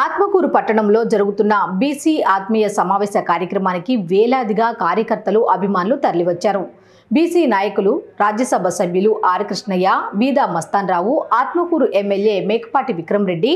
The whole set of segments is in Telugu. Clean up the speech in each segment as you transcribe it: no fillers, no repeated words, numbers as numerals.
ఆత్మకూరు పట్టణంలో జరుగుతున్న బీసీ ఆత్మీయ సమావేశ కార్యక్రమానికి వేలాదిగా కార్యకర్తలు అభిమానులు తరలివచ్చారు. బీసీ నాయకులు, రాజ్యసభ సభ్యులు ఆర్ కృష్ణయ్య, బీదా మస్తాన్ రావు, ఆత్మకూరు ఎమ్మెల్యే మేకపాటి విక్రమ్ రెడ్డి,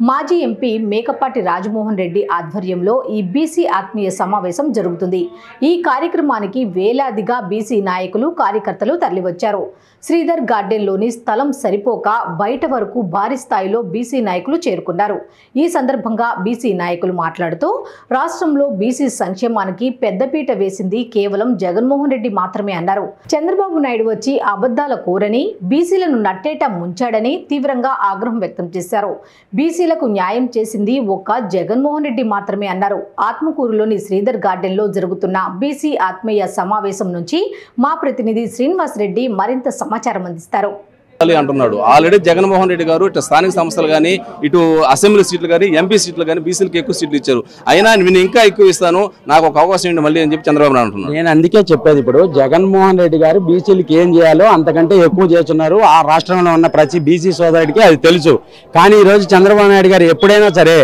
మాజీ ఎంపీ మేకపాటి రాజమోహన్ రెడ్డి ఆధ్వర్యంలో ఈ బీసీ ఆత్మీయ సమావేశం జరుగుతుంది. ఈ కార్యక్రమానికి వేలాదిగా బీసీ నాయకులు, కార్యకర్తలు తరలివచ్చారు. శ్రీధర్ గార్డెన్లోని స్థలం సరిపోక బయట వరకు భారీ స్థాయిలో బీసీ నాయకులు చేరుకున్నారు. ఈ సందర్భంగా బీసీ నాయకులు మాట్లాడుతూ రాష్ట్రంలో బీసీ సంక్షేమానికి పెద్దపీట వేసింది కేవలం జగన్మోహన్ రెడ్డి మాత్రమే అన్నారు. చంద్రబాబు నాయుడు వచ్చి అబద్ధాల కోరని, బీసీలను నట్టేట ముంచాడని తీవ్రంగా ఆగ్రహం వ్యక్తం చేశారు. బీసీలకు న్యాయం చేసింది ఒక్క జగన్మోహన్ రెడ్డి మాత్రమే అన్నారు. ఆత్మకూరులోని శ్రీధర్ గార్డెన్లో జరుగుతున్న బీసీ ఆత్మీయ సమావేశం నుంచి మా ప్రతినిధి శ్రీనివాస్ రెడ్డి మరింత సమాచారం అందిస్తారు. అంటున్నాడు. ఆల్రెడీ జగన్మోహన్ రెడ్డి గారు ఇటు స్థానిక సంస్థలు కానీ, ఇటు అసెంబ్లీ సీట్లు కానీ, ఎంపీ సీట్లు కానీ బీసీలకు ఎక్కువ సీట్లు ఇచ్చారు. అయినా నేను ఇంకా ఎక్కువ ఇస్తాను, నాకు ఒక అవకాశం ఏంటి మళ్ళీ అని చెప్పి చంద్రబాబు నాయుడు అంటున్నాడు. నేను అందుకే చెప్పేది, ఇప్పుడు జగన్మోహన్ రెడ్డి గారు బీసీలకు ఏం చేయాలో అంతకంటే ఎక్కువ చేస్తున్నారు. ఆ రాష్ట్రంలో ఉన్న ప్రతి బీసీ సోదరుడికి అది తెలుసు. కానీ ఈ రోజు చంద్రబాబు నాయుడు గారు ఎప్పుడైనా సరే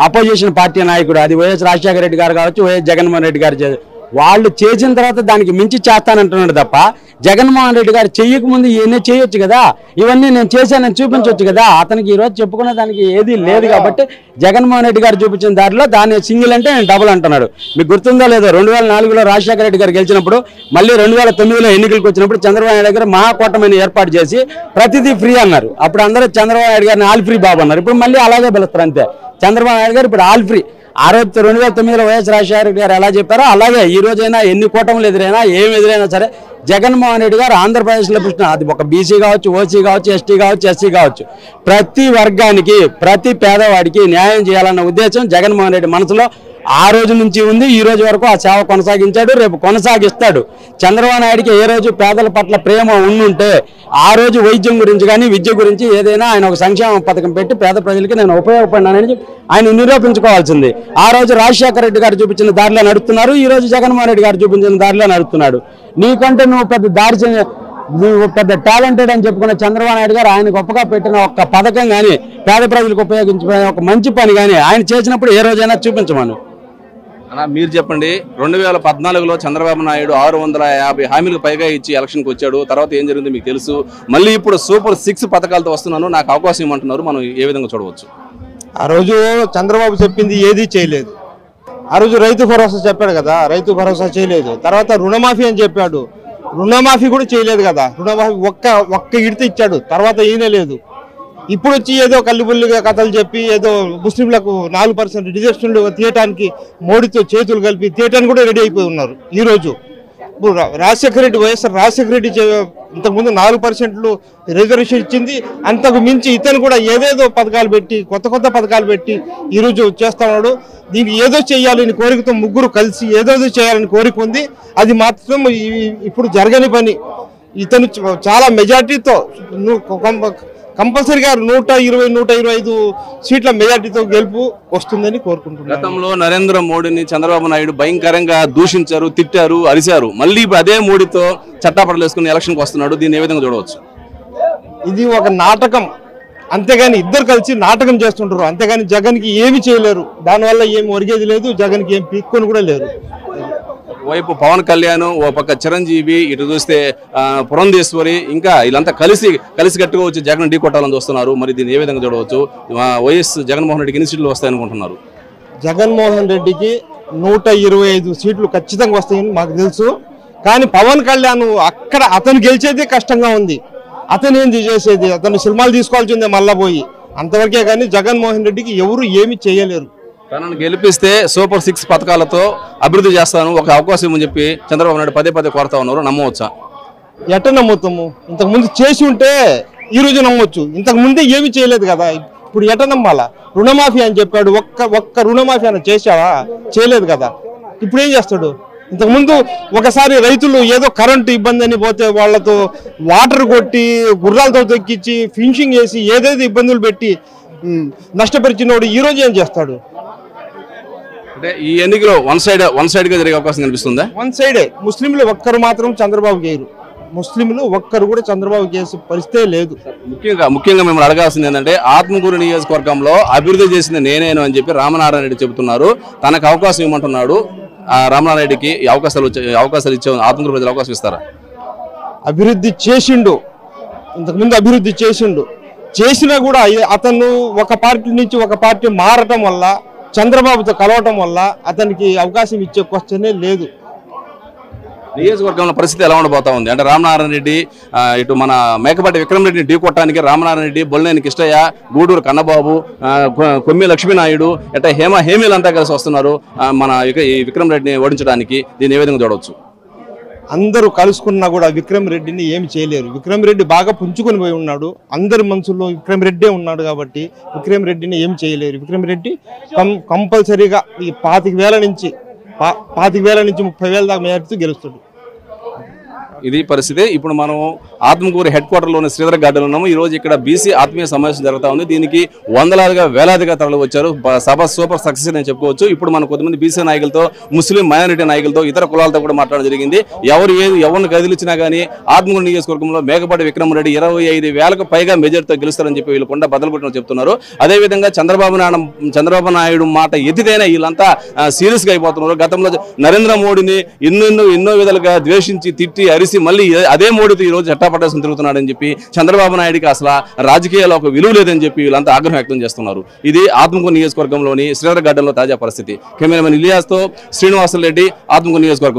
అపోజిషన్ పార్టీ నాయకుడు, అది వైఎస్ రాజశేఖర రెడ్డి గారు కావచ్చు, వైఎస్ జగన్మోహన్ రెడ్డి గారు, వాళ్ళు చేసిన తర్వాత దానికి మించి చేస్తానంటున్నాడు తప్ప జగన్మోహన్ రెడ్డి గారు చెయ్యకముందు ఇవన్నీ చేయొచ్చు కదా, ఇవన్నీ నేను చేశానని చూపించవచ్చు కదా. అతనికి ఈరోజు చెప్పుకునే దానికి ఏది లేదు కాబట్టి జగన్మోహన్ రెడ్డి గారు చూపించిన దారిలో దాన్ని సింగిల్ అంటే నేను డబుల్ అంటున్నాడు. మీకు గుర్తుందో లేదో, 2004లో రాజశేఖర రెడ్డి గారు గెలిచినప్పుడు, మళ్ళీ 2009లో ఎన్నికలకు వచ్చినప్పుడు చంద్రబాబు నాయుడు గారు మహాకూటమిని ఏర్పాటు చేసి ప్రతిదీ ఫ్రీ అన్నారు. అప్పుడు అందరూ చంద్రబాబు నాయుడు గారిని ఆల్ ఫ్రీ బాబు అన్నారు. ఇప్పుడు మళ్ళీ అలాగే పిలుస్తారు అంతే. చంద్రబాబు నాయుడు గారు ఇప్పుడు ఆల్ ఫ్రీ. 2009లో వైఎస్ రాజశేఖర రెడ్డి గారు ఎలా చెప్పారో అలాగే ఈ రోజైనా ఎన్ని కూటములు ఎదురైనా, ఏం ఎదురైనా సరే జగన్మోహన్ రెడ్డి గారు ఆంధ్రప్రదేశ్లో పుట్టిన, అది ఒక బీసీ కావచ్చు, ఓసీ కావచ్చు, ఎస్టీ కావచ్చు, ఎస్సీ కావచ్చు, ప్రతి వర్గానికి, ప్రతి పేదవాడికి న్యాయం చేయాలన్న ఉద్దేశం జగన్మోహన్ రెడ్డి మనసులో ఆ రోజు నుంచి ఉంది. ఈ రోజు వరకు ఆ సేవ కొనసాగించాడు, రేపు కొనసాగిస్తాడు. చంద్రబాబు నాయుడికి ఏ రోజు పేదల పట్ల ప్రేమ ఉండుంటే ఆ రోజు వైద్యం గురించి కానీ, విద్య గురించి ఏదైనా ఆయన ఒక సంక్షేమ పథకం పెట్టి పేద ప్రజలకి నేను ఉపయోగపడినానని ఆయన నిరూపించుకోవాల్సింది. ఆ రోజు రాజశేఖర రెడ్డి గారు చూపించిన దారిలో నడుస్తున్నారు, ఈ రోజు జగన్మోహన్ రెడ్డి గారు చూపించిన దారిలో నడుస్తున్నాడు. నీకంటే నువ్వు పెద్ద టాలెంటెడ్ అని చెప్పుకున్న చంద్రబాబు నాయుడు గారు ఆయన గొప్పగా పెట్టిన ఒక్క పథకం కానీ, పేద ప్రజలకు ఉపయోగించుకునే ఒక మంచి పని కానీ ఆయన చేసినప్పుడు ఏ రోజైనా చూపించమను. అలా మీరు చెప్పండి, 2014లో చంద్రబాబు నాయుడు 650 హామీలకు పైగా ఇచ్చి ఎలక్షన్కి వచ్చాడు. తర్వాత ఏం జరిగిందో మీకు తెలుసు. మళ్ళీ ఇప్పుడు సూపర్ 6 పథకాలతో వస్తున్నాను, నాకు అవకాశం ఇవ్వమంటున్నారు. మనం ఏ విధంగా చూడవచ్చు? ఆ రోజు చంద్రబాబు చెప్పింది ఏదీ చేయలేదు. ఆ రోజు రైతు భరోసా చెప్పాడు కదా, రైతు భరోసా చేయలేదు. తర్వాత రుణమాఫీ అని చెప్పాడు, రుణమాఫీ కూడా చేయలేదు కదా. రుణమాఫీ ఒక్క ఇడిత ఇచ్చాడు, తర్వాత ఈయనే లేదు. ఇప్పుడు వచ్చి ఏదో కల్లిబుల్లిగా కథలు చెప్పి ఏదో ముస్లింలకు 4% రిజర్వేషన్లు తీయటానికి మోడీతో చేతులు కలిపి తీయటానికి కూడా రెడీ అయిపోయి ఉన్నారు. ఈరోజు ఇప్పుడు రాజశేఖర రెడ్డి, వైఎస్ఆర్ రాజశేఖర రెడ్డి ఇంతకుముందు 4% రిజర్వేషన్ ఇచ్చింది. అంతకు మించి ఇతను కూడా ఏదేదో పథకాలు పెట్టి, కొత్త పథకాలు పెట్టి ఈరోజు చేస్తా ఉన్నాడు. దీనికి ఏదో చేయాలని కోరికతో ముగ్గురు కలిసి ఏదేదో చేయాలని కోరిక ఉంది. అది మాత్రం ఇప్పుడు జరగని పని. ఇతను చాలా మెజార్టీతో కంపల్సరీగా 120-125 సీట్ల మెజార్టీతో గెలుపు వస్తుందని కోరుకుంటున్నాను. గతంలో నరేంద్ర మోడీని చంద్రబాబు నాయుడు భయంకరంగా దూషించారు, తిట్టారు, అరిశారు. మళ్ళీ ఇప్పుడు అదే మోడీతో చట్టాపట్టలు వేసుకుని ఎలక్షన్కి వస్తున్నాడు. దీన్ని ఏ విధంగా చూడవచ్చు? ఇది ఒక నాటకం, అంతేగాని ఇద్దరు కలిసి నాటకం చేస్తుంటారు. అంతేగాని జగన్కి ఏమి చేయలేరు. దానివల్ల ఏమి ఒరిగేది లేదు, జగన్కి ఏం పీక్కొని కూడా లేరు. వైపు పవన్ కళ్యాణ్, ఓ పక్క చిరంజీవి, ఇటు చూస్తే పురంధేశ్వరి, ఇంకా వీళ్ళంతా కలిసికట్టుగా వచ్చి జగన్ ఢీ కొట్టాలని చూస్తున్నారు. మరి దీన్ని ఏ విధంగా చూడవచ్చు? వైఎస్ జగన్మోహన్ రెడ్డికి ఎన్ని సీట్లు వస్తాయనుకుంటున్నారు? జగన్మోహన్ రెడ్డికి 125 సీట్లు ఖచ్చితంగా వస్తాయని మాకు తెలుసు. కానీ పవన్ కళ్యాణ్ అక్కడ అతను గెలిచేదే కష్టంగా ఉంది. అతను ఏంది చేసేది? అతను సినిమాలు తీసుకోవాల్సిందే మళ్ళా పోయి, అంతవరకే. కానీ జగన్మోహన్ రెడ్డికి ఎవరు ఏమి చేయలేరు. తనను గెలిపిస్తే సూపర్ 6 పథకాలతో అభివృద్ధి చేస్తాను, ఒక అవకాశం అని చెప్పి చంద్రబాబు నాయుడు పదే కోరుతా ఉన్నారు. నమ్మవచ్చా? ఎట్ట నమ్ముతాము? ఇంతకుముందు చేసి ఉంటే ఈ రోజు నమ్మొచ్చు. ఇంతకు ముందే ఏమి చేయలేదు కదా, ఇప్పుడు ఎట్ట నమ్మాలా? రుణమాఫీ అని చెప్పాడు, ఒక్క రుణమాఫీ అని చేశావా? చేయలేదు కదా. ఇప్పుడు ఏం చేస్తాడు? ఇంతకుముందు ఒకసారి రైతులు ఏదో కరెంటు ఇబ్బంది అని పోతే వాళ్ళతో వాటర్ కొట్టి, గుర్రాలతో తొక్కించి, ఫినిషింగ్ చేసి ఏదేదో ఇబ్బందులు పెట్టి నష్టపరిచినోడు ఈ రోజు ఏం చేస్తాడు? అంటే ఈ ఎన్నికలో వన్ సైడ్ గా జరిగే అవకాశం కనిపిస్తుందా? వన్ సైడే. ముస్లింలు ఒక్కరు మాత్రం చంద్రబాబు చేయరు. ముస్లింలు ఒక్కరు కూడా చంద్రబాబు కేసు పరిస్థితే లేదు. ముఖ్యంగా మిమ్మల్ని అడగాల్సింది ఏంటంటే ఆత్మకూరు నియోజకవర్గంలో అభివృద్ధి చేసింది నేనేను అని చెప్పి రామనారాయణ రెడ్డి చెబుతున్నారు. తనకు అవకాశం ఇవ్వమంటున్నాడు. రామనారాయణ రెడ్డికి అవకాశాలు ఇచ్చే ఆత్మకూరు ప్రజలు అవకాశం ఇస్తారా? అభివృద్ధి చేసిండు, ఇంతకుముందు అభివృద్ధి చేసినా కూడా అతను ఒక పార్టీ నుంచి ఒక పార్టీ మారటం వల్ల, చంద్రబాబుతో కలవటం వల్ల అతనికి అవకాశం ఇచ్చే క్వశ్చనే లేదు. నియోజకవర్గంలో పరిస్థితి ఎలా ఉండబోతా ఉంది అంటే రామనారాయణ రెడ్డి ఇటు మన మేకపాటి విక్రమ్ రెడ్డిని ఢీకొట్టడానికి రామనారాయణ రెడ్డి, బొల్లేని కిష్టయ్య, గూడూరు కన్నబాబు, కొమ్మి లక్ష్మీనాయుడు ఇట్లా హేమీలంతా కలిసి వస్తున్నారు మన ఈ విక్రమ్ రెడ్డిని ఓడించడానికి. దీన్ని ఏ విధంగా చూడవచ్చు? అందరూ కలుసుకున్నా కూడా విక్రమ్ రెడ్డిని ఏమి చేయలేరు. విక్రమ్ రెడ్డి బాగా పుంజుకొని పోయి ఉన్నాడు, అందరి మనసుల్లో విక్రమ్ రెడ్డే ఉన్నాడు కాబట్టి విక్రమ్ రెడ్డిని ఏమి చేయలేరు. విక్రమ్ రెడ్డి కంపల్సరీగా ఈ 25,000 నుంచి 30,000 దాకా మేరకు గెలుస్తాడు. ఇది పరిస్థితి. ఇప్పుడు మనం ఆత్మకూరు హెడ్ క్వార్టర్లోని శ్రీధర్ గార్డెన్ ఉన్నాము. ఈ రోజు ఇక్కడ బీసీ ఆత్మీయ సమావేశం జరుగుతూ ఉంది. దీనికి వందలాదిగా వేలాదిగా తరలి వచ్చారు. సభ సూపర్ సక్సెస్ అని చెప్పుకోవచ్చు. ఇప్పుడు మనం కొంతమంది బీసీ నాయకులతో, ముస్లిం మైనారిటీ నాయకులతో, ఇతర కులాలతో కూడా మాట్లాడడం జరిగింది. ఎవరిని కదిలిచ్చినా కానీ ఆత్మకూరు నియోజకవర్గంలో మేకపాటి విక్రమ్ రెడ్డి 25,000కు పైగా మెజార్టీతో గెలుస్తారని చెప్పి వీళ్ళు కొండ బదులు కొట్టిన చెప్తున్నారు. అదేవిధంగా చంద్రబాబు నాయుడు మాట ఎత్తితేనే వీళ్ళంతా సీరియస్గా అయిపోతున్నారు. గతంలో నరేంద్ర మోడీని ఎన్నో విధాలుగా ద్వేషించి, తిట్టి, అరిసి మళ్ళీ అదే మోడీతో ఈ రోజు చట్టాపట్టేసం తిరుగుతున్నాడని చెప్పి చంద్రబాబు నాయుడికి అసలు రాజకీయాల్లో ఒక విలువ లేదని చెప్పి వీళ్ళంతా ఆగ్రహం వ్యక్తం చేస్తున్నారు. ఇది ఆత్మకూరు నియోజకవర్గంలోని శ్రీధర్ గార్డెన్లో తాజా పరిస్థితి. కెమెరామెన్ ఇలియాస్తో శ్రీనివాసరెడ్డి, ఆత్మకూరు నియోజకవర్గం.